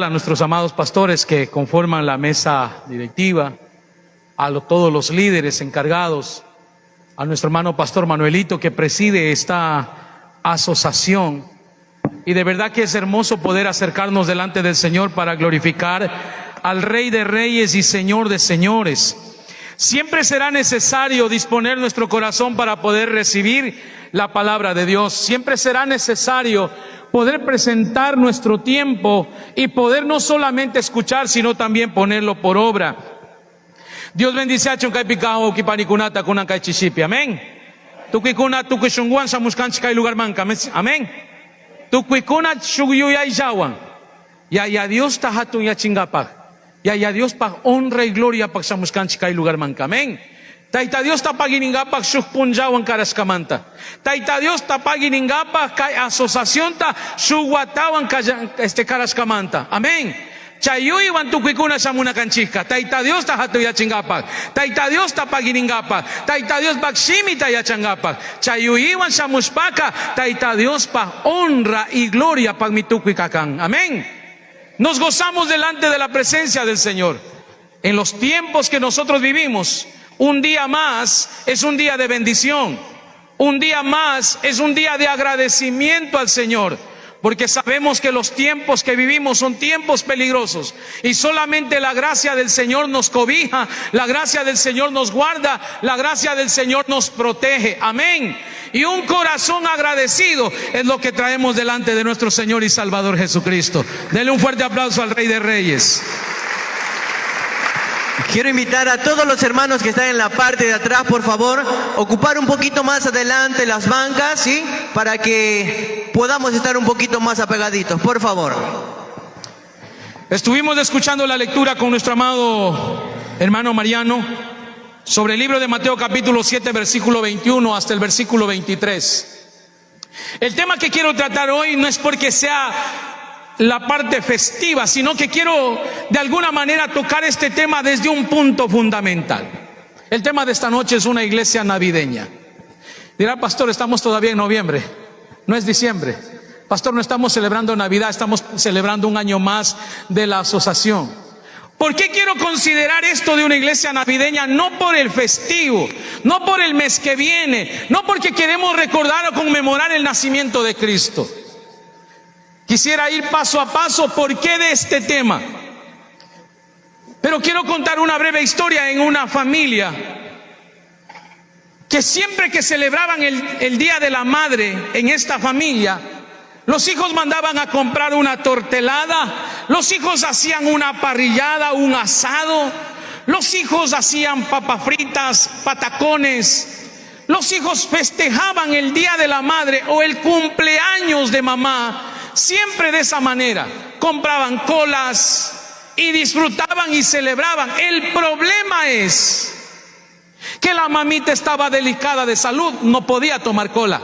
a nuestros amados pastores que conforman la mesa directiva, todos los líderes encargados, a nuestro hermano pastor Manuelito que preside esta asociación. Y de verdad que es hermoso poder acercarnos delante del Señor para glorificar al Rey de Reyes y Señor de Señores. Siempre será necesario disponer nuestro corazón para poder recibir la palabra de Dios. Siempre será necesario poder presentar nuestro tiempo y poder no solamente escuchar, sino también ponerlo por obra. Dios bendice a chunkai picao kipanikunata kunan kai chishipi. Amén. Tukikuna tukishungwan samuskanchi kai lugar manca. Amén. Tukikuna shuguyuyay jawan. Ya Dios tahatun ya chingapak. Ya Dios pa honra y gloria pa samuskanchi kai lugar manca. Amén. Taita Dios tapaginingapak shukpunjawan karaskamanta. Taita Dios tapaginingapak kai asociación ta shuguatawan karaskamanta. Amén. Chayuy wantukikuna samuna kanchika. Taita Dios tahatu yachingapak. Taita Dios tapaginingapak. Taita Dios bakshimita yachangapak. Chayuy wan samuspaka. Taita Dios pa honra y gloria pa mitukwikakan. Amén. Nos gozamos delante de la presencia del Señor. En los tiempos que nosotros vivimos, un día más es un día de bendición. Un día más es un día de agradecimiento al Señor. Porque sabemos que los tiempos que vivimos son tiempos peligrosos. Y solamente la gracia del Señor nos cobija, la gracia del Señor nos guarda, la gracia del Señor nos protege. Amén. Y un corazón agradecido es lo que traemos delante de nuestro Señor y Salvador Jesucristo. Denle un fuerte aplauso al Rey de Reyes. Quiero invitar a todos los hermanos que están en la parte de atrás, por favor, ocupar un poquito más adelante las bancas, ¿sí? Para que podamos estar un poquito más apegaditos, por favor. Estuvimos escuchando la lectura con nuestro amado hermano Mariano sobre el libro de Mateo capítulo 7, versículo 21 hasta el versículo 23. El tema que quiero tratar hoy no es porque sea la parte festiva, sino que quiero de alguna manera tocar este tema desde un punto fundamental. El tema de esta noche es una iglesia navideña. Dirá, pastor, estamos todavía en noviembre, no es diciembre. Pastor, no estamos celebrando Navidad, estamos celebrando un año más de la asociación. ¿Por qué quiero considerar esto de una iglesia navideña? No por el festivo, no por el mes que viene, no porque queremos recordar o conmemorar el nacimiento de Cristo. Quisiera ir paso a paso por qué de este tema. Pero quiero contar una breve historia en una familia que siempre que celebraban el Día de la Madre en esta familia, los hijos mandaban a comprar una tortelada, los hijos hacían una parrillada, un asado, los hijos hacían papas fritas, patacones. Los hijos festejaban el Día de la Madre o el cumpleaños de mamá. Siempre de esa manera, compraban colas y disfrutaban y celebraban. El problema es que la mamita estaba delicada de salud, no podía tomar cola,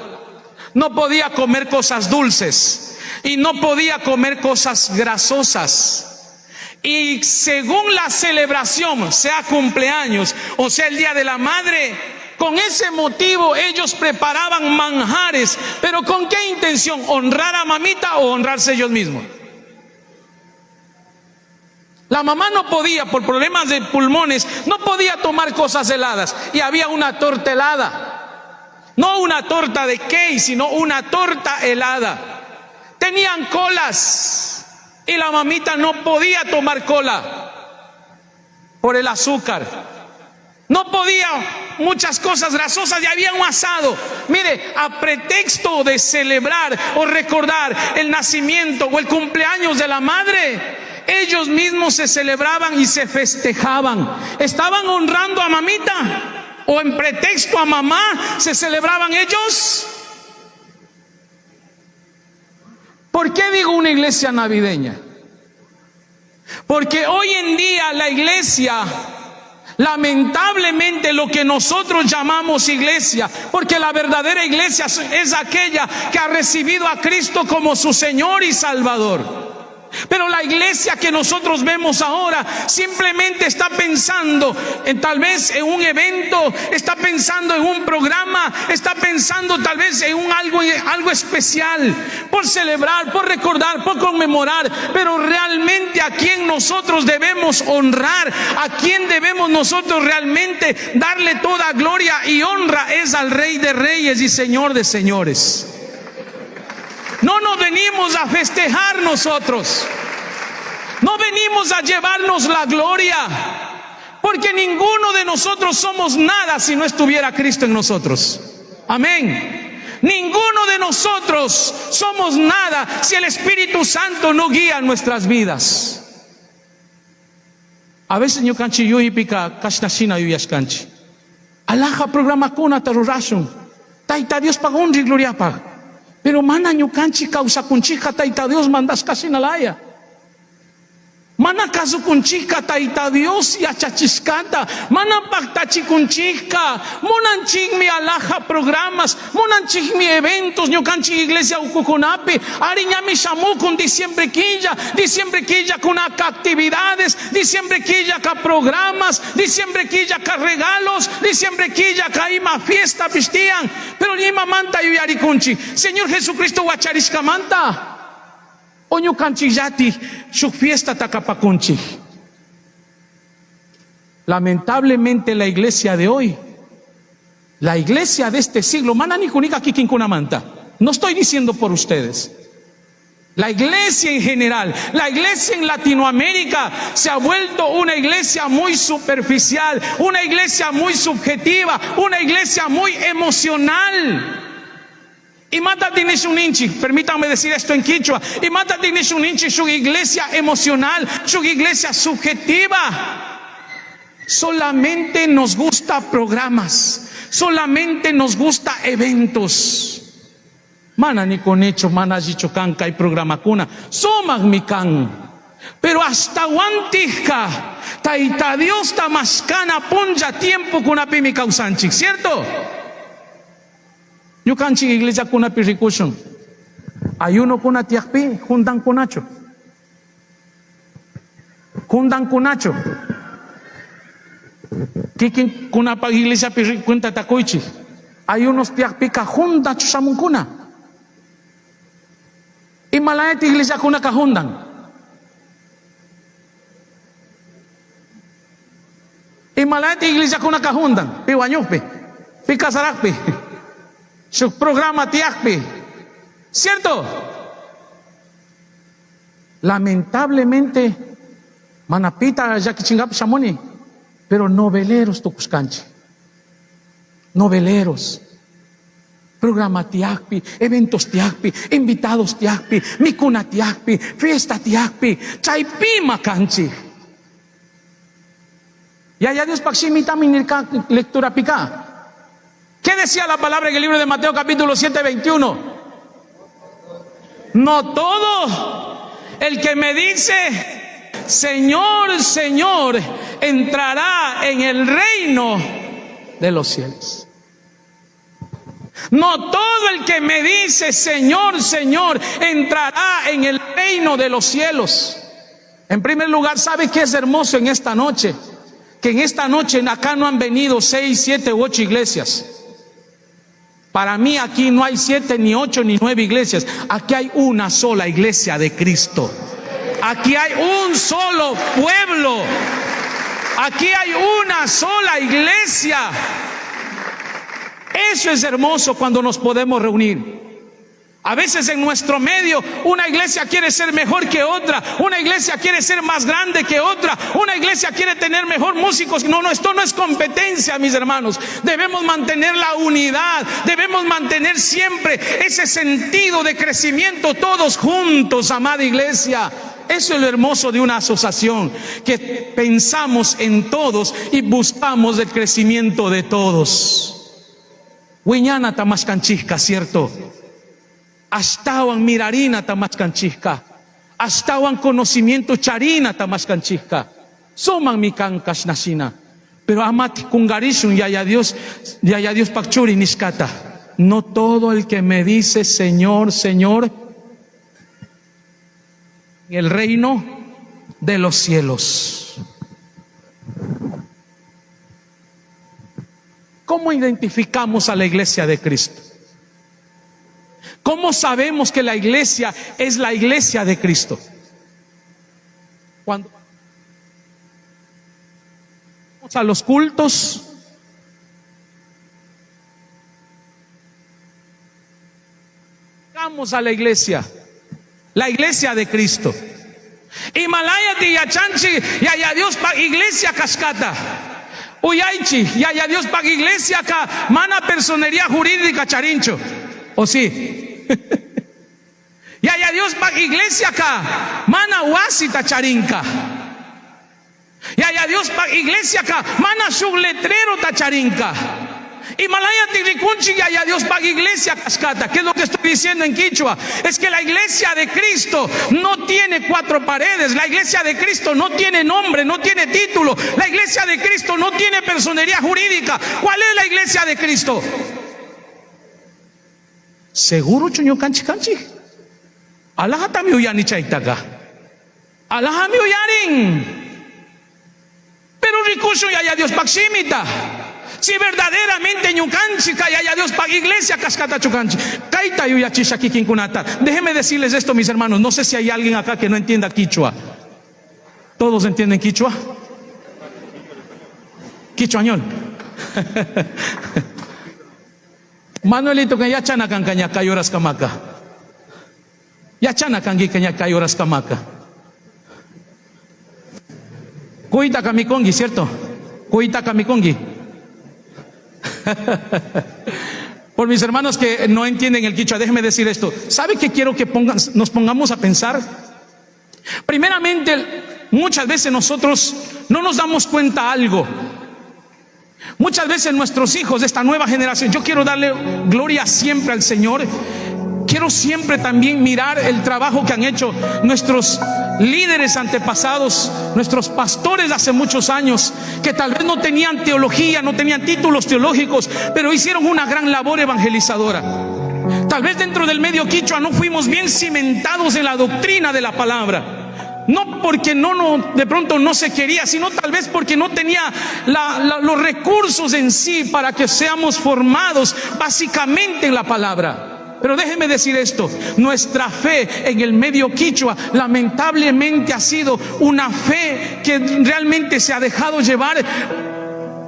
no podía comer cosas dulces y no podía comer cosas grasosas. Y según la celebración, sea cumpleaños o sea el Día de la Madre, con ese motivo ellos preparaban manjares. ¿Pero con qué intención? ¿Honrar a mamita o honrarse ellos mismos? La mamá no podía, por problemas de pulmones, no podía tomar cosas heladas. Y había una torta helada. No una torta de cake, sino una torta helada. Tenían colas y la mamita no podía tomar cola por el azúcar. No podía muchas cosas grasosas y había un asado. Mire, a pretexto de celebrar o recordar el nacimiento o el cumpleaños de la madre, ellos mismos se celebraban y se festejaban. ¿Estaban honrando a mamita? ¿O en pretexto a mamá se celebraban ellos? ¿Por qué digo una iglesia navideña? Porque hoy en día la iglesia, lamentablemente, lo que nosotros llamamos iglesia, porque la verdadera iglesia es aquella que ha recibido a Cristo como su Señor y Salvador. Pero la iglesia que nosotros vemos ahora simplemente está pensando en tal vez en un evento, está pensando en un programa, está pensando tal vez en algo especial, por celebrar, por recordar, por conmemorar. Pero realmente a quién nosotros debemos honrar, a quién debemos nosotros realmente darle toda gloria y honra, es al Rey de Reyes y Señor de Señores. No nos venimos a festejar nosotros, no venimos a llevarnos la gloria, porque ninguno de nosotros somos nada si no estuviera Cristo en nosotros. Amén. Ninguno de nosotros somos nada si el Espíritu Santo no guía nuestras vidas. A veces yo canchi yo hipika kashnashina yo yashkanchi. Alaja programa kuna tarurashun. Taita Dios pagón y gloria pa. Pero mana ñukanchi causa kunchika taita Dios mandas kashinalaya. Mana kasu kunchika taita Dios yachachiscata. Mana paktachi kunchika. Monanchik mi alaja programas. Monanchik mi eventos. Ñukanchi iglesia ukukunapi. Ariñami shamu con diciembre quilla con actividades. Diciembre quilla ka programas. Diciembre quilla ka regalos. Diciembre quilla ka ima fiesta pistian. Pero ima manta yuyari kunchi. Señor Jesucristo wacharishka manta. Oño canchillati, su fiesta tacapaconchi. Lamentablemente la iglesia de hoy, la iglesia de este siglo, manani kunika kikinkunamanta. No estoy diciendo por ustedes. La iglesia en general, la iglesia en Latinoamérica se ha vuelto una iglesia muy superficial, una iglesia muy subjetiva, una iglesia muy emocional. Y mata tienes un inchi, permítanme decir esto en quichua, y mata tienes un inchi, su iglesia emocional, su iglesia subjetiva. Solamente nos gusta programas, solamente nos gusta eventos. Mana ni con hecho, mana jicho canca y programa cuna, soman mi can. Pero hasta guantica, taita Dios tamascana ponja tiempo con apimi causanchi, ¿cierto? Yo canchi iglesia kuna pirikushun. Ayuno kuna tiakpi, jundan kunacho. Jundan kunacho. Kikin kuna pa iglesia pirikunta takuichi. Ayunos tiakpi ka jundan chusamun kuna. Y malaet iglesia kuna ka jundan. Y malaet iglesia kuna ka jundan. Piwanyupi. Picasarakpi. Su programa tiakpi, ¿cierto? Lamentablemente, manapita ya que chingap shamoni, pero noveleros tucuscanchi, noveleros, programa tiakpi, eventos tiakpi, invitados tiakpi, mikuna tiakpi, fiesta tiakpi, chaipi macanchi. Ya Dios pakshimita minirka lectura pica. ¿Qué decía la palabra en el libro de Mateo capítulo 7, 21? No todo el que me dice Señor, Señor, entrará en el reino de los cielos. No todo el que me dice Señor, Señor, entrará en el reino de los cielos. En primer lugar, ¿sabe qué es hermoso en esta noche? Que en esta noche acá no han venido 6, 7 u 8 iglesias. Para mí aquí no hay 7, ni 8, ni 9 iglesias. Aquí hay una sola iglesia de Cristo. Aquí hay un solo pueblo. Aquí hay una sola iglesia. Eso es hermoso cuando nos podemos reunir. A veces en nuestro medio una iglesia quiere ser mejor que otra, una iglesia quiere ser más grande que otra, una iglesia quiere tener mejor músicos. No, esto no es competencia, mis hermanos. Debemos mantener la unidad, debemos mantener siempre ese sentido de crecimiento todos juntos, amada iglesia. Eso es lo hermoso de una asociación, que pensamos en todos y buscamos el crecimiento de todos. Huiñana tamascanchizca, ¿cierto? Astawan mirarina tamascanchizca, astawan conocimiento charina tamascanchizca, soman mi cancas nacina, pero amat kungarishun yaya Dios pachuri niskata. No todo el que me dice Señor, Señor en el reino de los cielos. ¿Cómo identificamos a la iglesia de Cristo? ¿Cómo sabemos que la iglesia es la iglesia de Cristo? Cuando vamos a los cultos, vamos a la iglesia de Cristo. Himalaya de Yachanchi, Yaya Dios pa iglesia cascata. Uyaichi, Yaya Dios pa iglesia ka mana personería jurídica charincho. ¿O sí? Yaya Dios pa iglesia ka mana wasita charinca. Yaya Dios pa iglesia ka mana subletrero tacharinca. Himalaya Tiricunchi, Yaya Dios pa iglesia cascata. ¿Qué es lo que estoy diciendo en quichua? Es que la iglesia de Cristo no tiene cuatro paredes. La iglesia de Cristo no tiene nombre, no tiene título. La iglesia de Cristo no tiene personería jurídica. ¿Cuál es la iglesia de Cristo? Seguro chuño canchi canchi. Allah tami uyani chaitaka. Allah mi uyarin. Pero ricucho Yaya Dios pakshimita. Si verdaderamente ñucanchi Yaya Dios pa iglesia cascata chucanchi. Kaita yuyachisha kikinkunata. Déjenme decirles esto, mis hermanos. No sé si hay alguien acá que no entienda quichua. ¿Todos entienden quichua? Quichuañol. Manuelito que ya chana can caña cayoras camaca. Ya chana can caña cayoras camaca. Cuita kamikongi, ¿cierto? Cuita kamikongi. Por mis hermanos que no entienden el quichua, déjenme decir esto. ¿Sabe qué quiero que nos pongamos a pensar? Primeramente, muchas veces nosotros no nos damos cuenta algo. Muchas veces nuestros hijos de esta nueva generación, yo quiero darle gloria siempre al Señor. Quiero siempre también mirar el trabajo que han hecho nuestros líderes antepasados, nuestros pastores de hace muchos años, que tal vez no tenían teología, no tenían títulos teológicos, pero hicieron una gran labor evangelizadora. Tal vez dentro del medio quichua no fuimos bien cimentados en la doctrina de la palabra. No porque de pronto no se quería, sino tal vez porque no tenía los recursos en sí para que seamos formados básicamente en la palabra. Pero déjenme decir esto, nuestra fe en el medio quichua lamentablemente ha sido una fe que realmente se ha dejado llevar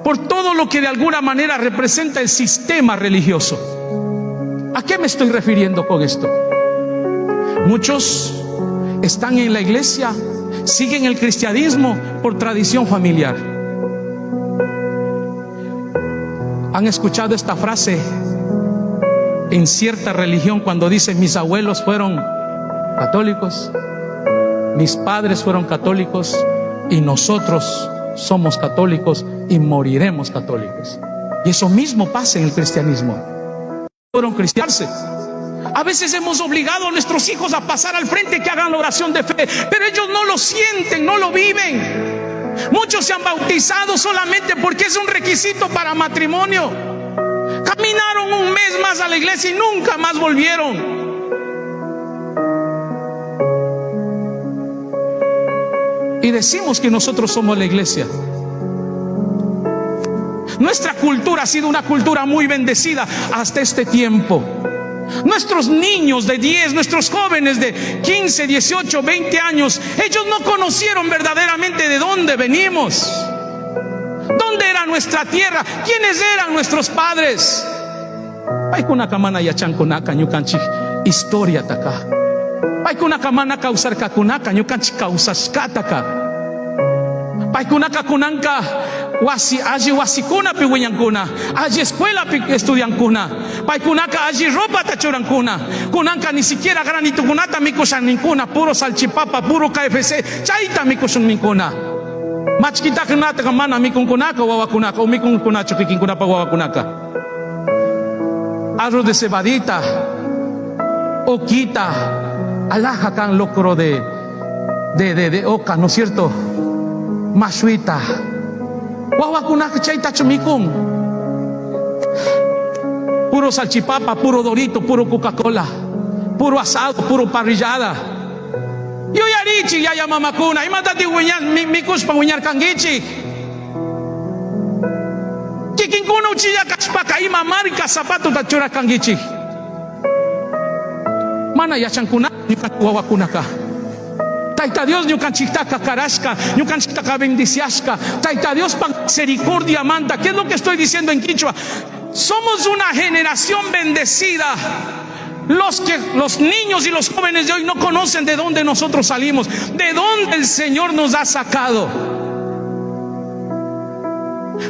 por todo lo que de alguna manera representa el sistema religioso. ¿A qué me estoy refiriendo con esto? Muchos están en la iglesia, siguen el cristianismo por tradición familiar. ¿Han escuchado esta frase en cierta religión cuando dicen mis abuelos fueron católicos, mis padres fueron católicos y nosotros somos católicos y moriremos católicos? Y eso mismo pasa en el cristianismo. Fueron cristiarse. A veces hemos obligado a nuestros hijos a pasar al frente, que hagan la oración de fe, pero ellos no lo sienten, no lo viven. Muchos se han bautizado solamente porque es un requisito para matrimonio. Caminaron un mes más a la iglesia y nunca más volvieron. Y decimos que nosotros somos la iglesia. Nuestra cultura ha sido una cultura muy bendecida hasta este tiempo. Nuestros niños de 10, nuestros jóvenes de 15, 18, 20 años, ellos no conocieron verdaderamente de dónde venimos. ¿Dónde era nuestra tierra? ¿Quiénes eran nuestros padres? Hay una camana yachan kunaka ñukanchi historia taka. Hay una camana causar kakunaka ñukanchi causashkataka. Hay una kakunanka wasi allí wasikuna piwiñankuna, allí escuela estudiankuna. Hay kunaka allí ropa tachurankuna. Kunanka ni siquiera granito kunata mikushankuna, puro salchipapa, puro KFC, chaita mikushankuna. Machkita kunata kamana mikunkunaka wawakunaka o mikunkunacho kikinkunapa wawakunaka. Arroz de cebadita, oquita, alhaja can locro de oca, ¿no es cierto? Mashuita, wawakunaka chaita chumikun. Puro salchipapa, puro dorito, puro Coca-Cola, puro asado, puro parrillada. Yo ya kangichi ya mamakuna. Imatati mikus pangunyar kangichi. Kikinkuna uchiya kashpaka ima marika zapato tachura kangichi. Mana yachankuna nyukan ka. Taita Dios nyukan chiktaka karashka, nyukan chiktaka bendiciashka. Taita Dios pan misericordia manda. ¿Qué es lo que estoy diciendo en quichua? Somos una generación bendecida. Los niños y los jóvenes de hoy no conocen de dónde nosotros salimos, de dónde el Señor nos ha sacado.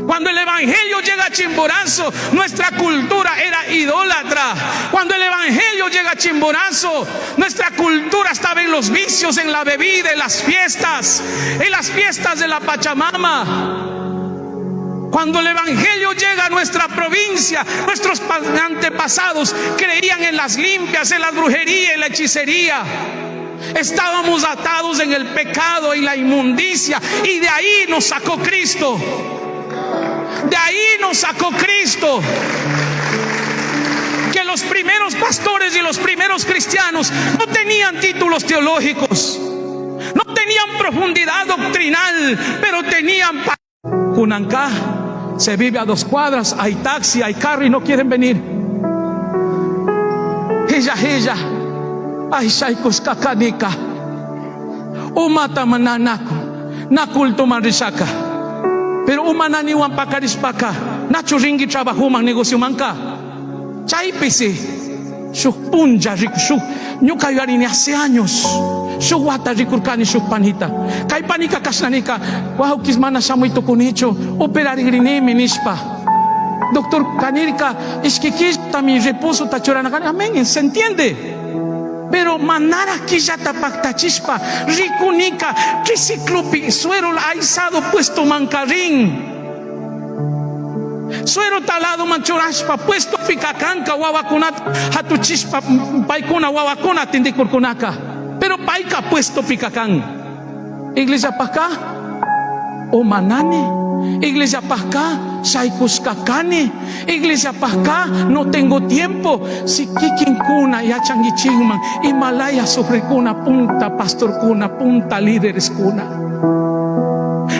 Cuando el evangelio llega a Chimborazo, nuestra cultura era idólatra. Cuando el evangelio llega a Chimborazo, nuestra cultura estaba en los vicios, en la bebida, en las fiestas de la Pachamama. Cuando el evangelio llega a nuestra provincia, nuestros antepasados creían en las limpias, en la brujería, en la hechicería. Estábamos atados en el pecado, en la inmundicia, y de ahí nos sacó Cristo. De ahí nos sacó Cristo. Que los primeros pastores y los primeros cristianos no tenían títulos teológicos, no tenían profundidad doctrinal, pero tenían Cunancá. Se vive a 2 cuadras, hay taxi, hay carro y no quieren venir. Ella, ay, shaikos kakanika. Umata mananaku, nakulto marishaka. Pero umanani wampakarisπaka, nacho ringi trabajo man negocio manka. Chaipisi, shuk punja riku, nyuka yarini hace años. Shuk wata rikurkani shuk panita. Kai panika kasnanika, wahau kismana shamuito kunicho, operari grinemi nishpa. Doctor Kanirka, ishkikish también reposo tachorana. Amén, ¿se entiende? Pero manara quillata pactachispa, ricunica, triciclopi, suero aizado puesto mancarín. Suero talado manchorashpa, puesto picacanca, guavacunat, hatuchispa, paikuna, guavacuna, tindicurcunaca. Pero paika puesto picacán. Iglesia Pacá, o manani. Iglesia Pacá, Shaikuscacani. Iglesia Pacá, no tengo tiempo. Si kikinkuna ya changichingman, Himalaya sobre cuna, punta pastor cuna, punta líderes cuna.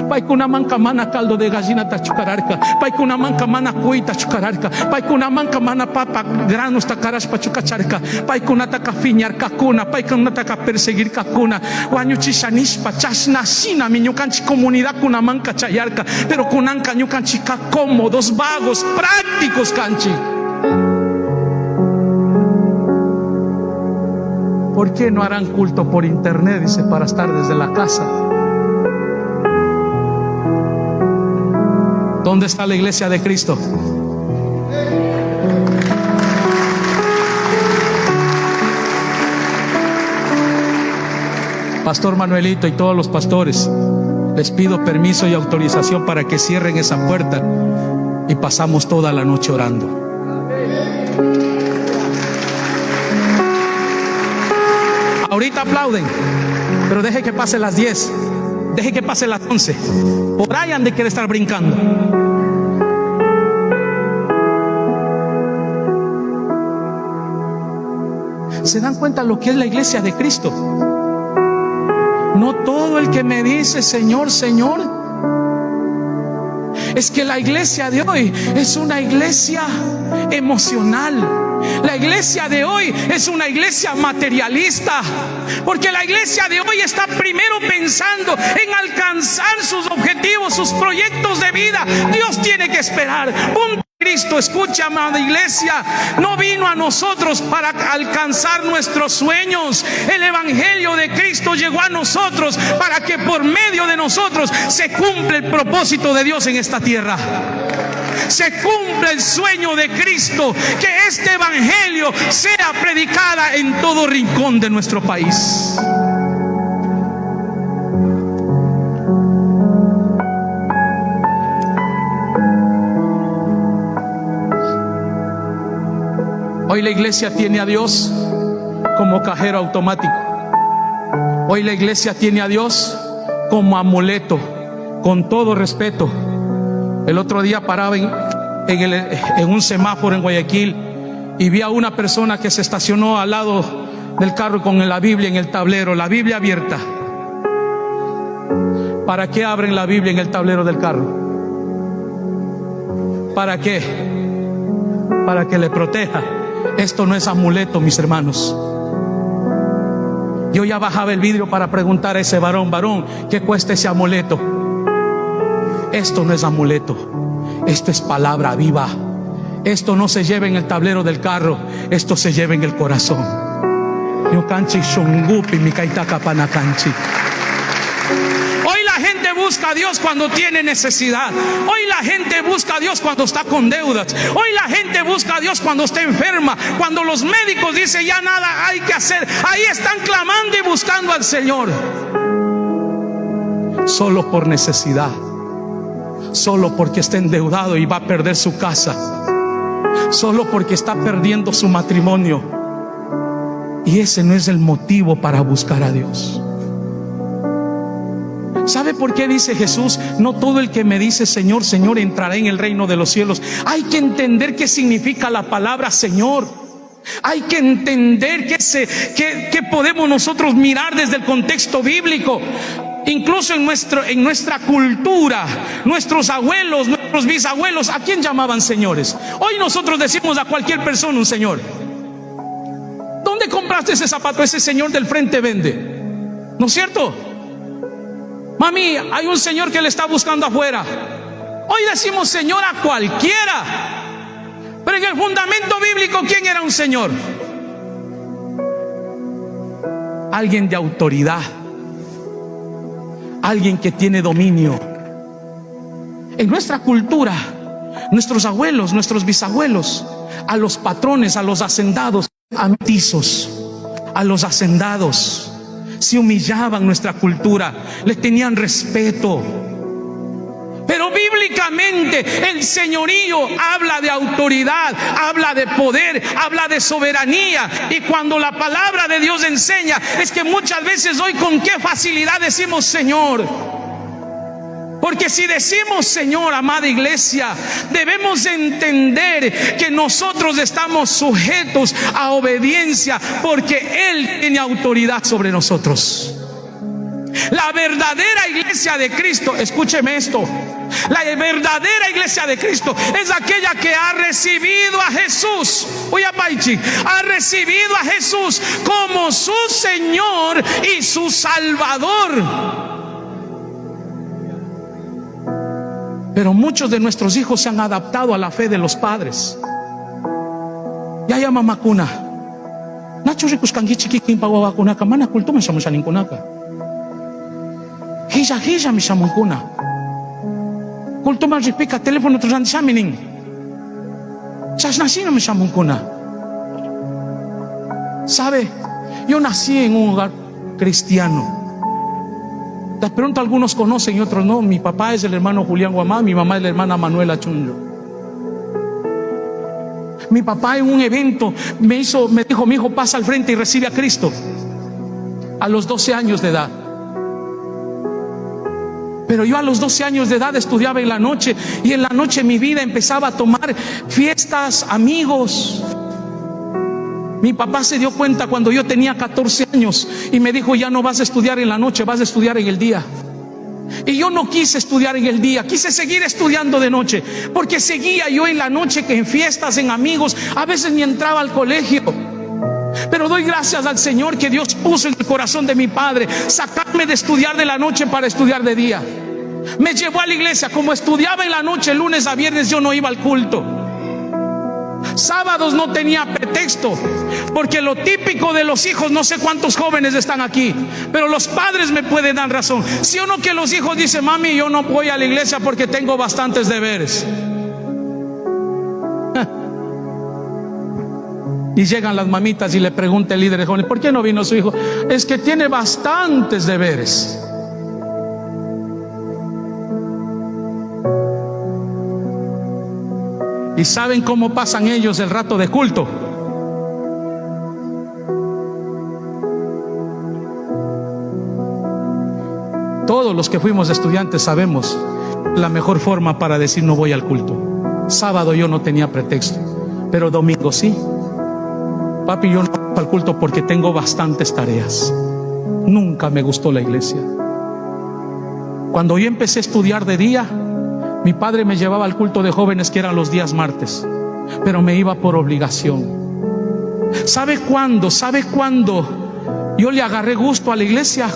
Paikuna manca mana caldo de gallina tachucararca. Paikuna manca mana cuita chucararca. Paikuna manca mana papa granos tacaras pachucacharca. Paikuna taca fiñar cacuna. Paikuna taca perseguir cacuna. Guañuchi shanishpa chasnashina miñucanchi comunidad kuna manca chayarca. Pero kunanca ñucanchi cómodos, vagos, prácticos canchi. ¿Por qué no harán culto por internet? Dice, para estar desde la casa. ¿Dónde está la iglesia de Cristo? Pastor Manuelito y todos los pastores, les pido permiso y autorización para que cierren esa puerta y pasamos toda la noche orando. Ahorita aplauden, pero deje que pase las 10. Deje que pase las 11. Por ahí han de querer estar brincando. ¿Se dan cuenta lo que es la iglesia de Cristo? No todo el que me dice Señor, Señor. Es que la iglesia de hoy es una iglesia emocional. La iglesia de hoy es una iglesia materialista, porque la iglesia de hoy está primero pensando en alcanzar sus objetivos, sus proyectos de vida. Dios tiene que esperar. Cristo, escucha, amada iglesia, no vino a nosotros para alcanzar nuestros sueños. El evangelio de Cristo llegó a nosotros para que por medio de nosotros se cumpla el propósito de Dios en esta tierra. Se cumple el sueño de Cristo, que este evangelio sea predicada en todo rincón de nuestro país. Hoy la iglesia tiene a Dios como cajero automático. Hoy la iglesia tiene a Dios como amuleto, con todo respeto. El otro día paraba en un semáforo en Guayaquil y vi a una persona que se estacionó al lado del carro con la Biblia en el tablero, la Biblia abierta. ¿Para qué abren la Biblia en el tablero del carro? ¿Para qué? Para que le proteja. Esto no es amuleto, mis hermanos. Yo ya bajaba el vidrio para preguntar a ese varón: varón, ¿qué cuesta ese amuleto? Esto no es amuleto, esto es palabra viva. Esto no se lleva en el tablero del carro, esto se lleva en el corazón. Hoy la gente busca a Dios cuando tiene necesidad. Hoy la gente busca a Dios cuando está con deudas. Hoy la gente busca a Dios cuando está enferma. Cuando los médicos dicen ya nada hay que hacer, ahí están clamando y buscando al Señor. Solo por necesidad, solo porque está endeudado y va a perder su casa, solo porque está perdiendo su matrimonio. Y ese no es el motivo para buscar a Dios. ¿Sabe por qué dice Jesús? No todo el que me dice Señor, Señor entrará en el reino de los cielos. Hay que entender qué significa la palabra Señor. Hay que entender que podemos nosotros mirar desde el contexto bíblico. Incluso en nuestra cultura, nuestros abuelos, nuestros bisabuelos, ¿a quién llamaban señores? Hoy nosotros decimos a cualquier persona un señor. ¿Dónde compraste ese zapato? Ese señor del frente vende, ¿no es cierto? Mami, hay un señor que le está buscando afuera. Hoy decimos señor a cualquiera. Pero en el fundamento bíblico, ¿quién era un señor? Alguien de autoridad, alguien que tiene dominio. En nuestra cultura, nuestros abuelos, nuestros bisabuelos, a los patrones, a los hacendados, a metizos, a los hacendados, se humillaban. Nuestra cultura, les tenían respeto. Pero bíblicamente el señorío habla de autoridad, habla de poder, habla de soberanía. Y cuando la palabra de Dios enseña, es que muchas veces hoy con qué facilidad decimos Señor. Porque si decimos Señor, amada iglesia, debemos entender que nosotros estamos sujetos a obediencia, porque Él tiene autoridad sobre nosotros. La verdadera iglesia de Cristo, escúcheme esto, la verdadera iglesia de Cristo es aquella que ha recibido a Jesús, ha recibido a Jesús como su Señor y su Salvador. Pero muchos de nuestros hijos se han adaptado a la fe de los padres. Ya llama macuna. Nacho ricus kangi chiquiquín pa wawakuna kamana kulto me shamu shaninkunaka. Hija mi shamunkuna. Kulto ma ripika teléfono tran shaminin. Chasnasino mi shamunkuna. ¿Sabe? Yo nací en un hogar cristiano. De pronto algunos conocen y otros no. Mi papá es el hermano Julián Guamá, mi mamá es la hermana Manuela Chunlo. Mi papá en un evento me dijo: mi hijo, pasa al frente y recibe a Cristo. A los 12 años de edad. Pero yo a los 12 años de edad estudiaba en la noche, y en la noche mi vida empezaba a tomar fiestas, amigos. Mi papá se dio cuenta cuando yo tenía 14 años y me dijo: ya no vas a estudiar en la noche, vas a estudiar en el día. Y yo no quise estudiar en el día, quise seguir estudiando de noche, porque seguía yo en la noche, que en fiestas, en amigos, a veces ni entraba al colegio. Pero doy gracias al Señor que Dios puso en el corazón de mi padre sacarme de estudiar de la noche para estudiar de día. Me llevó a la iglesia. Como estudiaba en la noche, lunes a viernes yo no iba al culto. Sábados no tenía pretexto, porque lo típico de los hijos, no sé cuántos jóvenes están aquí, pero los padres me pueden dar razón. ¿Sí o no que los hijos dicen: mami, yo no voy a la iglesia porque tengo bastantes deberes? Y llegan las mamitas y le pregunta el líder de jóvenes: ¿por qué no vino su hijo? Es que tiene bastantes deberes. ¿Y saben cómo pasan ellos el rato de culto? Todos los que fuimos estudiantes sabemos la mejor forma para decir no voy al culto. Sábado yo no tenía pretexto, pero domingo sí. Papi, yo no voy al culto porque tengo bastantes tareas. Nunca me gustó la iglesia. Cuando yo empecé a estudiar de día, mi padre me llevaba al culto de jóvenes, que eran los días martes, pero me iba por obligación. ¿Sabe cuándo yo le agarré gusto a la iglesia?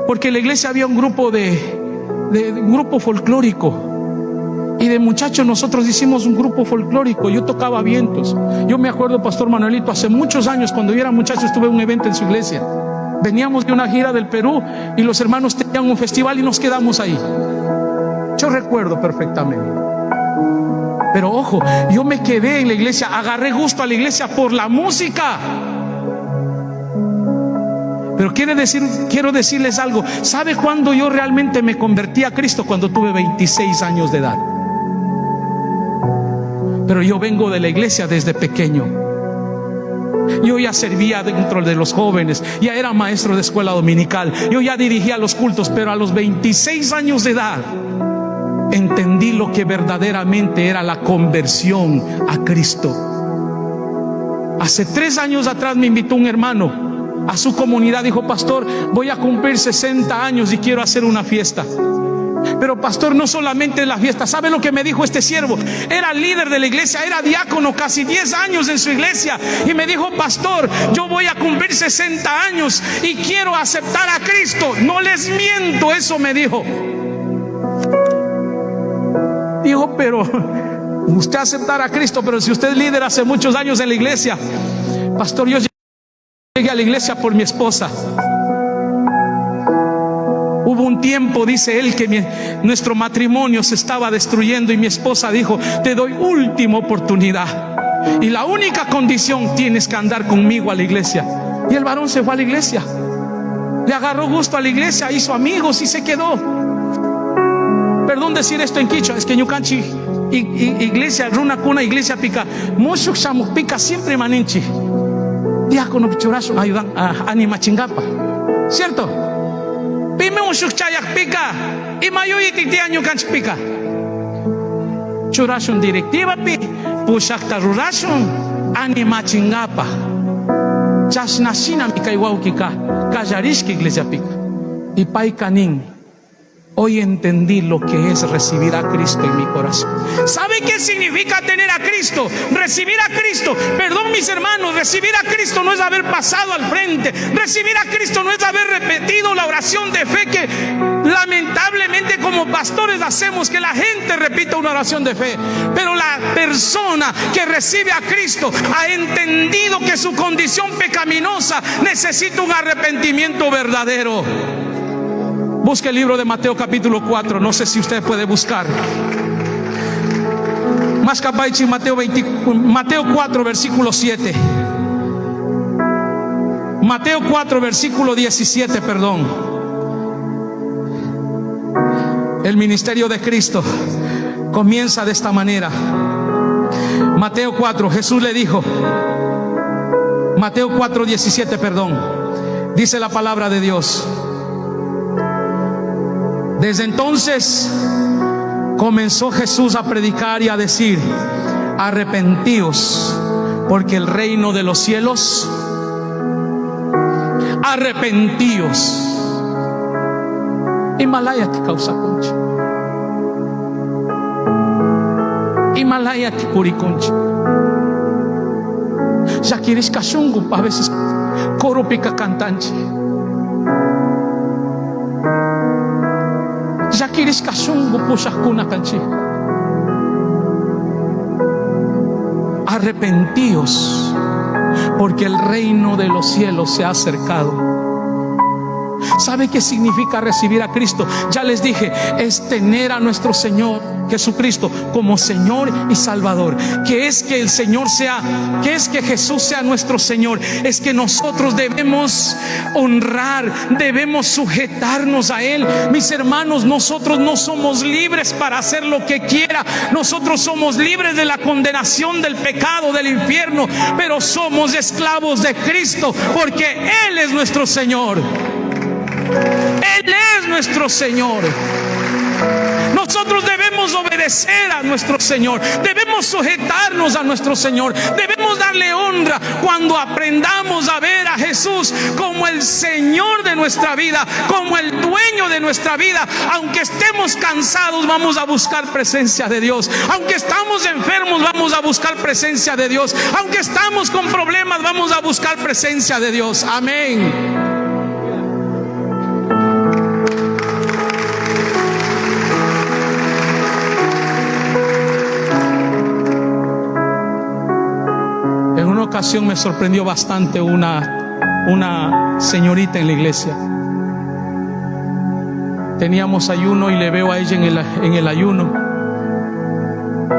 Porque en la iglesia había un grupo un grupo folclórico. Y de muchachos nosotros hicimos un grupo folclórico. Yo tocaba vientos. Yo me acuerdo, Pastor Manuelito, hace muchos años, cuando yo era muchacho, estuve en un evento en su iglesia. Veníamos de una gira del Perú y los hermanos tenían un festival y nos quedamos ahí. Yo recuerdo perfectamente. Pero ojo, yo me quedé en la iglesia, agarré gusto a la iglesia por la música. Pero quiero decirles algo. ¿Sabe cuándo yo realmente me convertí a Cristo? Cuando tuve 26 años de edad. Pero yo vengo de la iglesia desde pequeño. Yo ya servía dentro de los jóvenes, ya era maestro de escuela dominical, yo ya dirigía los cultos, pero a los 26 años de edad entendí lo que verdaderamente era la conversión a Cristo. Hace 3 años atrás me invitó un hermano a su comunidad. Dijo: pastor, voy a cumplir 60 años y quiero hacer una fiesta. Pero pastor, no solamente la fiesta. ¿Sabe lo que me dijo este siervo? Era líder de la iglesia, era diácono, casi 10 años en su iglesia. Y me dijo: pastor, yo voy a cumplir 60 años y quiero aceptar a Cristo. No les miento, eso me dijo. Dijo: pero usted aceptar a Cristo, pero si usted es líder hace muchos años en la iglesia. Pastor, yo llegué a la iglesia por mi esposa. Hubo un tiempo, dice él, que nuestro matrimonio se estaba destruyendo y mi esposa dijo: te doy última oportunidad y la única condición, tienes que andar conmigo a la iglesia. Y el varón se fue a la iglesia, le agarró gusto a la iglesia, hizo amigos y se quedó. Perdón decir esto en quichua, es que ñucanchi iglesia runa cuna iglesia pica mushuk shamuk pica siempre maninchi diácono pichurazo ayudan a anima chingapa, ¿cierto? Pime un chayak pica y mayoyiti tiaño canch pica. Churashun directiva pi, pushakta rurashun, anima chingapa. Chasnashina mika iwaukika, kallarishki iglesia pica. Y paikanin, hoy entendí lo que es recibir a Cristo en mi corazón. ¿Sabe qué significa tener a Cristo? Recibir a Cristo. Perdón, mis hermanos, recibir a Cristo no es haber pasado al frente. Recibir a Cristo no es haber repetido la oración de fe que lamentablemente como pastores hacemos, que la gente repita una oración de fe. Pero la persona que recibe a Cristo ha entendido que su condición pecaminosa necesita un arrepentimiento verdadero. Busque el libro de Mateo capítulo 4. No sé si usted puede buscar. Más capaichi, Mateo 4 versículo 7. Mateo 4 versículo 17, perdón. El ministerio de Cristo comienza de esta manera. Mateo 4, Jesús le dijo, Mateo 4, 17, perdón. Dice la palabra de Dios: desde entonces comenzó Jesús a predicar y a decir: arrepentíos, porque el reino de los cielos, arrepentíos. Himalaya que causa concha, Himalaya que puriconcha. Ya quieres cachungo, a veces coro pica cantanche. Ya quieres cachungo, pushas cuna canchi. Arrepentíos, porque el reino de los cielos se ha acercado. ¿Sabe qué significa recibir a Cristo? Ya les dije, es tener a nuestro Señor Jesucristo como Señor y Salvador. Que es que el Señor sea, que es que Jesús sea nuestro Señor. Es que nosotros debemos honrar, debemos sujetarnos a Él. Mis hermanos, nosotros no somos libres para hacer lo que quiera. Nosotros somos libres de la condenación del pecado, del infierno, pero somos esclavos de Cristo, porque Él es nuestro Señor. Él es nuestro Señor. Nosotros debemos obedecer a nuestro Señor, debemos sujetarnos a nuestro Señor, debemos darle honra. Cuando aprendamos a ver a Jesús como el Señor de nuestra vida, como el dueño de de nuestra vida, aunque estemos cansados, vamos a buscar presencia de Dios. Aunque estamos enfermos, vamos a buscar presencia de Dios. Aunque estamos con problemas, vamos a buscar presencia de Dios. Amén. En una ocasión me sorprendió bastante una señorita en la iglesia. Teníamos ayuno y le veo a ella en el ayuno.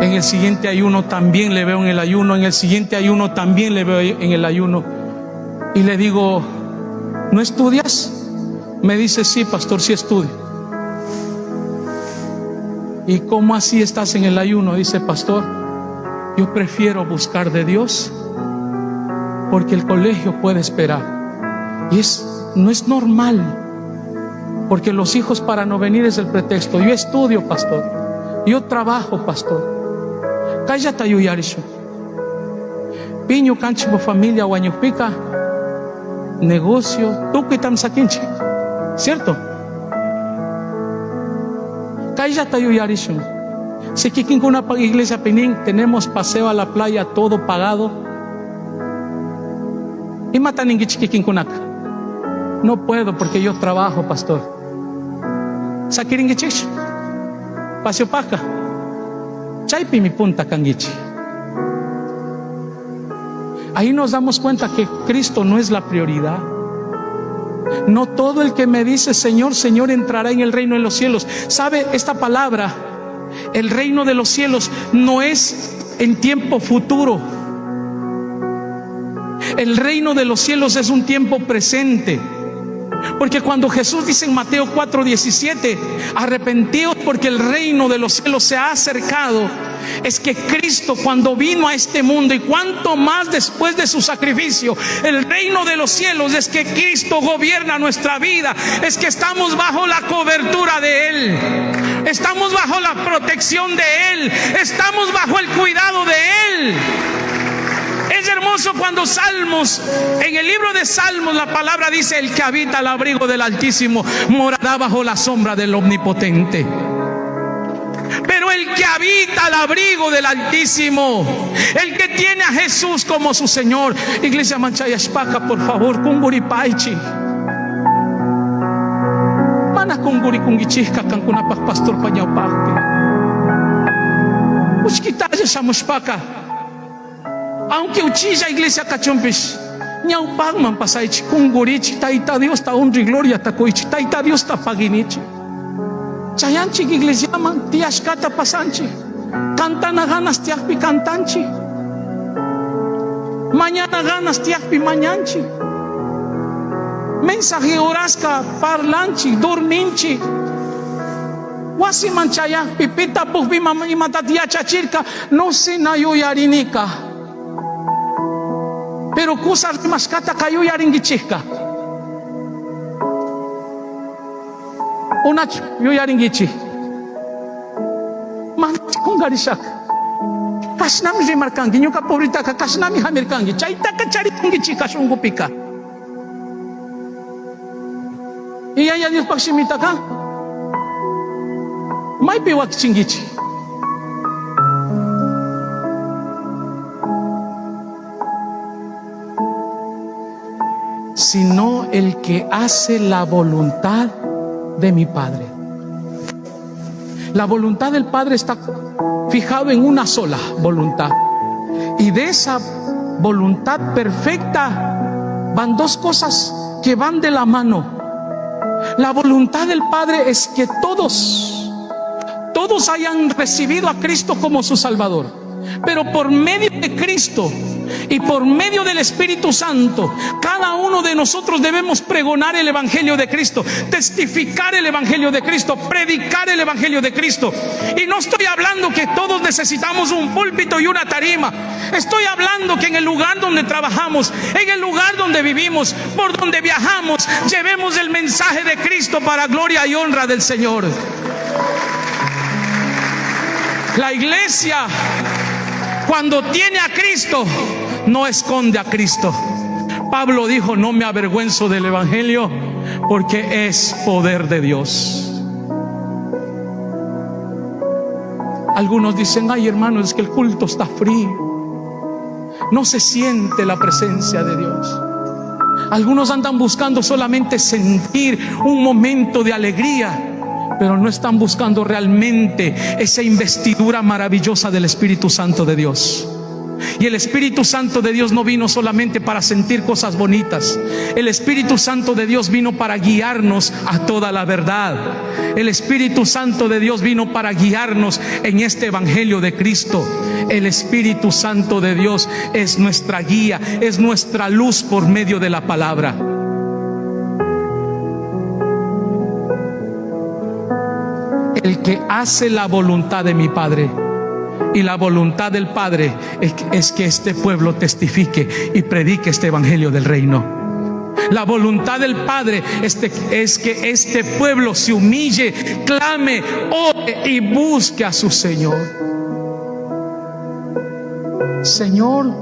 En el siguiente ayuno también le veo en el ayuno. En el siguiente ayuno también le veo en el ayuno. Y le digo, ¿no estudias? Me dice, sí, pastor, sí estudio. ¿Y cómo así estás en el ayuno? Dice, pastor, yo prefiero buscar de Dios, porque el colegio puede esperar. Y no es normal, porque los hijos para no venir es el pretexto. Yo estudio, pastor. Yo trabajo, pastor. Cállate, Yuyarisho. Piño, canchipo, familia, guañupica, negocio, tú que estamos aquí, ¿cierto? Cállate, Yuyarisho. Si aquí en una iglesia Penín tenemos paseo a la playa, todo pagado. Y matan en Gichiquiquincunaca. No puedo porque yo trabajo, pastor. Sakirin Gichich. Paseo Paca. Chaipi mi punta canguichi. Ahí nos damos cuenta que Cristo no es la prioridad. No todo el que me dice Señor, Señor entrará en el reino de los cielos. ¿Sabe esta palabra? El reino de los cielos no es en tiempo futuro. El reino de los cielos es un tiempo presente. Porque cuando Jesús dice en Mateo 4:17, arrepentíos porque el reino de los cielos se ha acercado, es que Cristo, cuando vino a este mundo, y cuanto más después de su sacrificio, el reino de los cielos es que Cristo gobierna nuestra vida, es que estamos bajo la cobertura de Él, estamos bajo la protección de Él, estamos bajo el cuidado de Él. Es hermoso cuando Salmos, en el libro de Salmos, la palabra dice: el que habita al abrigo del Altísimo morará bajo la sombra del Omnipotente. Pero el que habita al abrigo del Altísimo, el que tiene a Jesús como su Señor. Iglesia Manchayashpaca, por favor, kunguri paichi. Mana kunguri kungichika kankunapak pastor pañaupakpi. Ushkitaya shamushpaka. Aunque uchilla iglesia cachompish, ñaupagman pasaichi, kungurichi, taita Dios ta honra y gloria ta koichi, taita Dios ta paginichi. Chayanchi iglesia man, tiashkata pasanchi, cantana ganas tiakpi cantanchi, mañana ganas tiakpi mañanchi, mensaje orasca parlanchi, dorminchi. Wasi manchaya, pipita pugvima y matatia chachirka, no se nayo yarinika. Pero kusar maskata kayo yaringichika. Unach yo yaringichi. Man kungarishak. Kashnami remarkangi nyuka pobrita ka kashnami hamirkangi. Chaita ka chari kungichika shungupika. Iya ya Dios pakshimita ka. Mai piwak chingichi. Sino el que hace la voluntad de mi Padre. La voluntad del Padre está fijado en una sola voluntad, y de esa voluntad perfecta van dos cosas que van de la mano. La voluntad del Padre es que todos hayan recibido a Cristo como su Salvador, pero por medio de Cristo y por medio del Espíritu Santo, cada uno de nosotros debemos pregonar el Evangelio de Cristo, testificar el Evangelio de Cristo, predicar el Evangelio de Cristo. Y no estoy hablando que todos necesitamos un púlpito y una tarima. Estoy hablando que en el lugar donde trabajamos, en el lugar donde vivimos, por donde viajamos, llevemos el mensaje de Cristo para gloria y honra del Señor. La iglesia, cuando tiene a Cristo, no esconde a Cristo. Pablo dijo: no me avergüenzo del evangelio, porque es poder de Dios. Algunos dicen: ay, hermano, es que el culto está frío, no se siente la presencia de Dios. Algunos andan buscando solamente sentir un momento de alegría, pero no están buscando realmente esa investidura maravillosa del Espíritu Santo de Dios. Y el Espíritu Santo de Dios no vino solamente para sentir cosas bonitas. El Espíritu Santo de Dios vino para guiarnos a toda la verdad. El Espíritu Santo de Dios vino para guiarnos en este evangelio de Cristo. El Espíritu Santo de Dios es nuestra guía, es nuestra luz por medio de la palabra. El que hace la voluntad de mi Padre, y la voluntad del Padre es que este pueblo testifique y predique este evangelio del reino. La voluntad del Padre es que este pueblo se humille, clame, ore y busque a su Señor. Señor,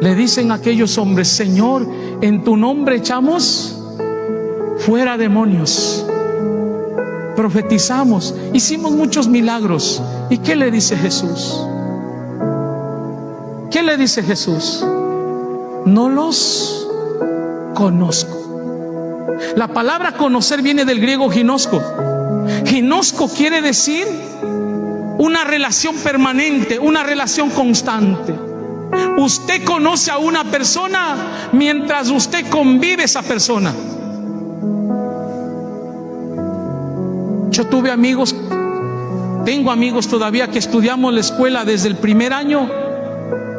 le dicen aquellos hombres: Señor, en tu nombre echamos fuera demonios, profetizamos, hicimos muchos milagros. ¿Y qué le dice Jesús? ¿Qué le dice Jesús? No los conozco. La palabra conocer viene del griego ginosco. Ginosco quiere decir una relación permanente, una relación constante. Usted conoce a una persona mientras usted convive esa persona. Yo tuve amigos, tengo amigos todavía que estudiamos la escuela desde el primer año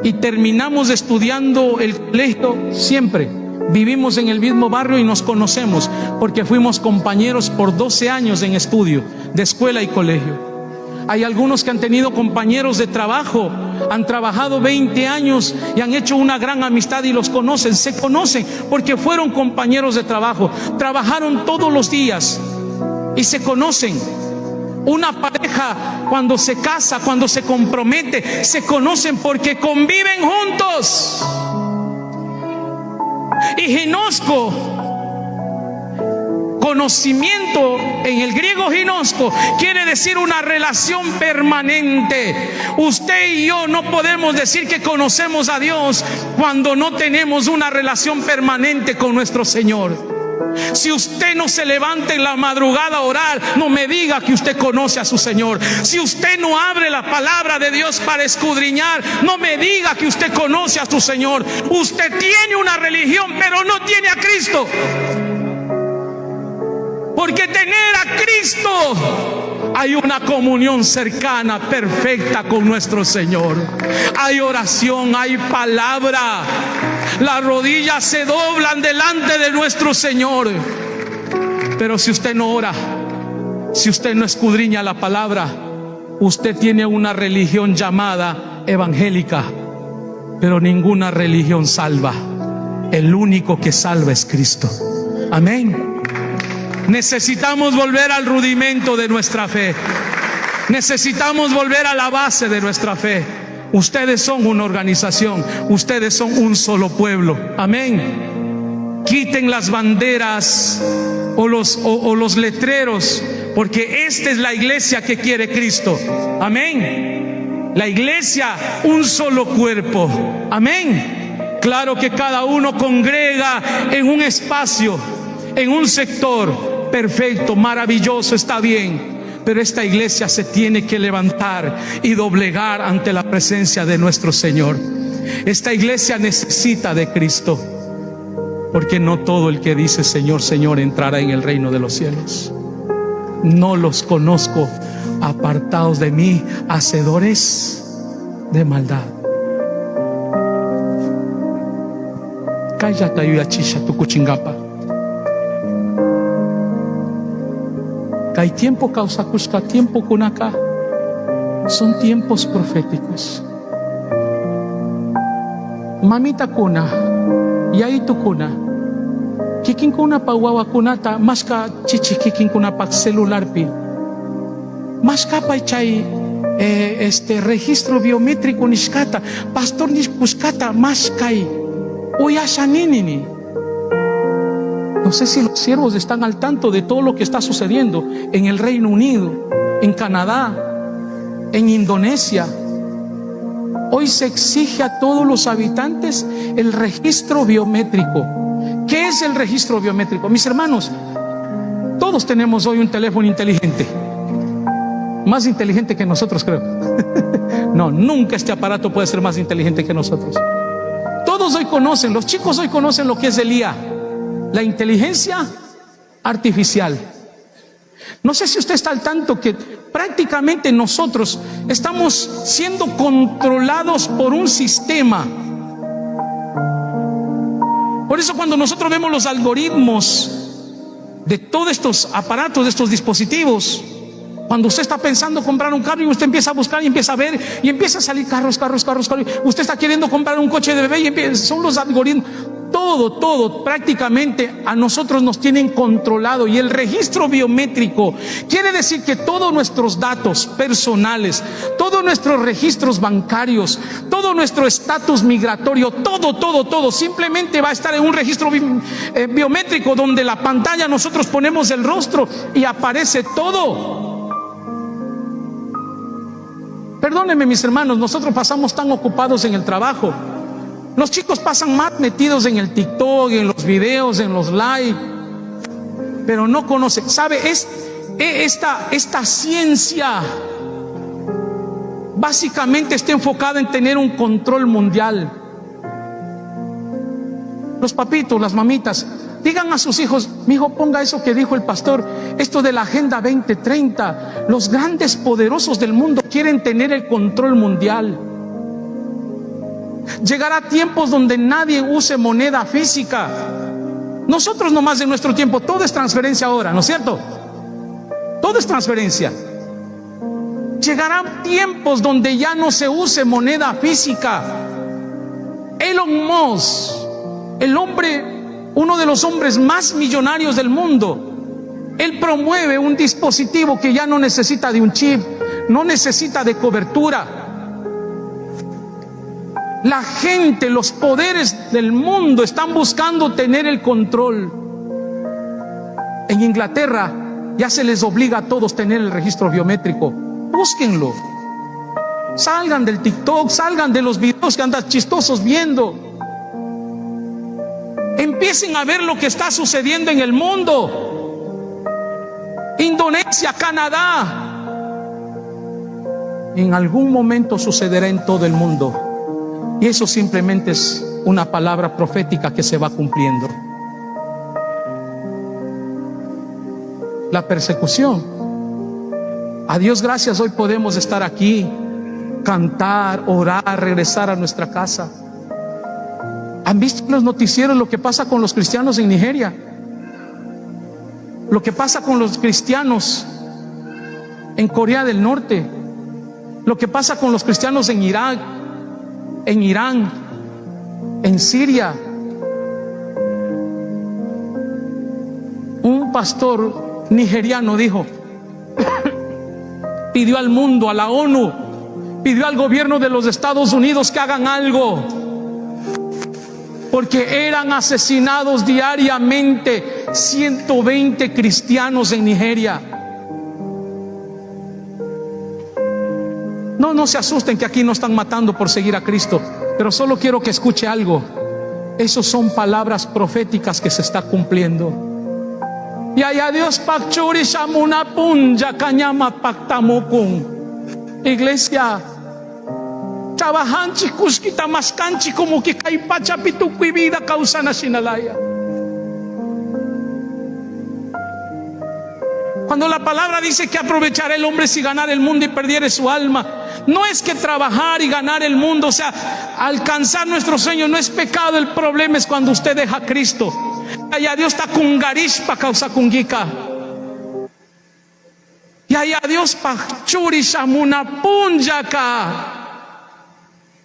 y terminamos estudiando el colegio siempre. Vivimos en el mismo barrio y nos conocemos porque fuimos compañeros por 12 años en estudio de escuela y colegio. Hay algunos que han tenido compañeros de trabajo, han trabajado 20 años y han hecho una gran amistad y los conocen, se conocen porque fueron compañeros de trabajo, trabajaron todos los días y se conocen. Una pareja cuando se casa, cuando se compromete, se conocen porque conviven juntos. Y ginosco, conocimiento en el griego ginosco, quiere decir una relación permanente. Usted y yo no podemos decir que conocemos a Dios cuando no tenemos una relación permanente con nuestro Señor. Si usted no se levanta en la madrugada a orar, no me diga que usted conoce a su Señor. Si usted no abre la palabra de Dios para escudriñar, no me diga que usted conoce a su Señor. Usted tiene una religión, pero no tiene a Cristo. Porque tener a Cristo, hay una comunión cercana, perfecta con nuestro Señor. Hay oración, hay palabra. Las rodillas se doblan delante de nuestro Señor. Pero si usted no ora, si usted no escudriña la palabra, usted tiene una religión llamada evangélica, pero ninguna religión salva. El único que salva es Cristo. Amén. Necesitamos volver al rudimento de nuestra fe. Necesitamos volver a la base de nuestra fe. Ustedes son una organización, ustedes son un solo pueblo. Amén. Quiten las banderas o los letreros, porque esta es la iglesia que quiere Cristo. Amén. La iglesia, un solo cuerpo. Amén. Claro que cada uno congrega en un espacio, en un sector. Perfecto, maravilloso, está bien. Pero esta iglesia se tiene que levantar y doblegar ante la presencia de nuestro Señor. Esta iglesia necesita de Cristo, porque no todo el que dice Señor, Señor entrará en el reino de los cielos. No los conozco, apartados de mí, hacedores de maldad. Cállate y achisha tu cuchingapa. Hay tiempo causa cusca, tiempo kunaka. Son tiempos proféticos. Mamita kuna, yai tu kuna. Kikin kuna pa wawa kunata, maska chichi kikin kuna pa celular pi. Maska pa chay registro biométrico nishkata, pastor nishkuskata maskai. Uyashaninini. No sé si los siervos están al tanto de todo lo que está sucediendo en el Reino Unido, en Canadá, en Indonesia. Hoy se exige a todos los habitantes el registro biométrico. ¿Qué es el registro biométrico? Mis hermanos, todos tenemos hoy un teléfono inteligente, más inteligente que nosotros, creo. No, nunca este aparato puede ser más inteligente que nosotros. Todos hoy conocen, los chicos hoy conocen lo que es el IA, la inteligencia artificial. No sé si usted está al tanto que prácticamente nosotros estamos siendo controlados por un sistema. Por eso cuando nosotros vemos los algoritmos de todos estos aparatos, de estos dispositivos, cuando usted está pensando comprar un carro y usted empieza a buscar y empieza a ver y empieza a salir carros, usted está queriendo comprar un coche de bebé y son los algoritmos. Todo prácticamente a nosotros nos tienen controlado. Y el registro biométrico quiere decir que todos nuestros datos personales, todos nuestros registros bancarios, todo nuestro estatus migratorio, todo simplemente va a estar en un registro biométrico, donde la pantalla nosotros ponemos el rostro y aparece todo. Perdónenme, mis hermanos, nosotros pasamos tan ocupados en el trabajo. Los chicos pasan más metidos en el TikTok, en los videos, en los live, pero no conocen. ¿Sabe? Esta ciencia básicamente está enfocada en tener un control mundial. Los papitos, las mamitas, digan a sus hijos: mi hijo, ponga eso que dijo el pastor, esto de la Agenda 2030. Los grandes poderosos del mundo quieren tener el control mundial. Llegará tiempos donde nadie use moneda física. Nosotros nomás en nuestro tiempo todo es transferencia ahora, ¿no es cierto? Todo es transferencia. Llegarán tiempos donde ya no se use moneda física. Elon Musk, uno de los hombres más millonarios del mundo, él promueve un dispositivo que ya no necesita de un chip, no necesita de cobertura. La gente, los poderes del mundo están buscando tener el control. En Inglaterra ya se les obliga a todos tener el registro biométrico. Búsquenlo. Salgan del TikTok, salgan de los videos que andan chistosos viendo. Empiecen a ver lo que está sucediendo en el mundo. Indonesia, Canadá. En algún momento sucederá en todo el mundo. Y eso simplemente es una palabra profética que se va cumpliendo. La persecución. A Dios gracias, hoy podemos estar aquí, cantar, orar, regresar a nuestra casa. ¿Han visto en los noticieros lo que pasa con los cristianos en Nigeria? Lo que pasa con los cristianos en Corea del Norte. Lo que pasa con los cristianos en Irak, en Irán, en Siria. Un pastor nigeriano dijo, pidió al mundo, a la ONU, pidió al gobierno de los Estados Unidos que hagan algo, porque eran asesinados diariamente 120 cristianos en Nigeria. No se asusten que aquí no están matando por seguir a Cristo, pero solo quiero que escuche algo. Esos son palabras proféticas que se está cumpliendo. Y allá Dios pachuri shamuna punja kanyama paktamukun. Iglesia, trabajanchi kuskita maskanchi como que kaipacha pitukui vida causana sinalaya. Cuando la palabra dice que aprovechará el hombre si ganara el mundo y perdiere su alma, no es que trabajar y ganar el mundo, o sea, alcanzar nuestros sueños no es pecado. El problema es cuando usted deja a Cristo. Allá Dios está con garishpa causa kungika. Y allá Dios pachuri shamuna punjaka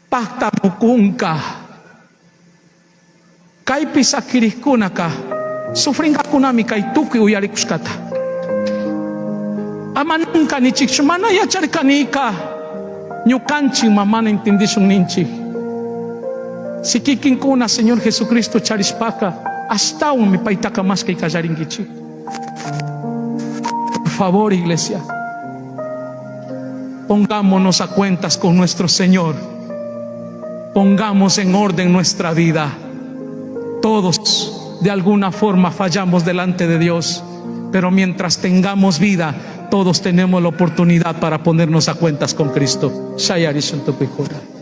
pacta mukunka kaipisa kiriskunaka sufringa kunami kaituki uyarikuskata amanunka ni chikshmana ya charkanika nyukanchi mamana intindishun ninchi. Si kikin kuna, Señor Jesucristo, charispaka, hasta un mi paitaka más que callaringichi. Por favor, iglesia, pongámonos a cuentas con nuestro Señor. Pongamos en orden nuestra vida. Todos de alguna forma fallamos delante de Dios, pero mientras tengamos vida, todos tenemos la oportunidad para ponernos a cuentas con Cristo. Shayari Shantopijoda.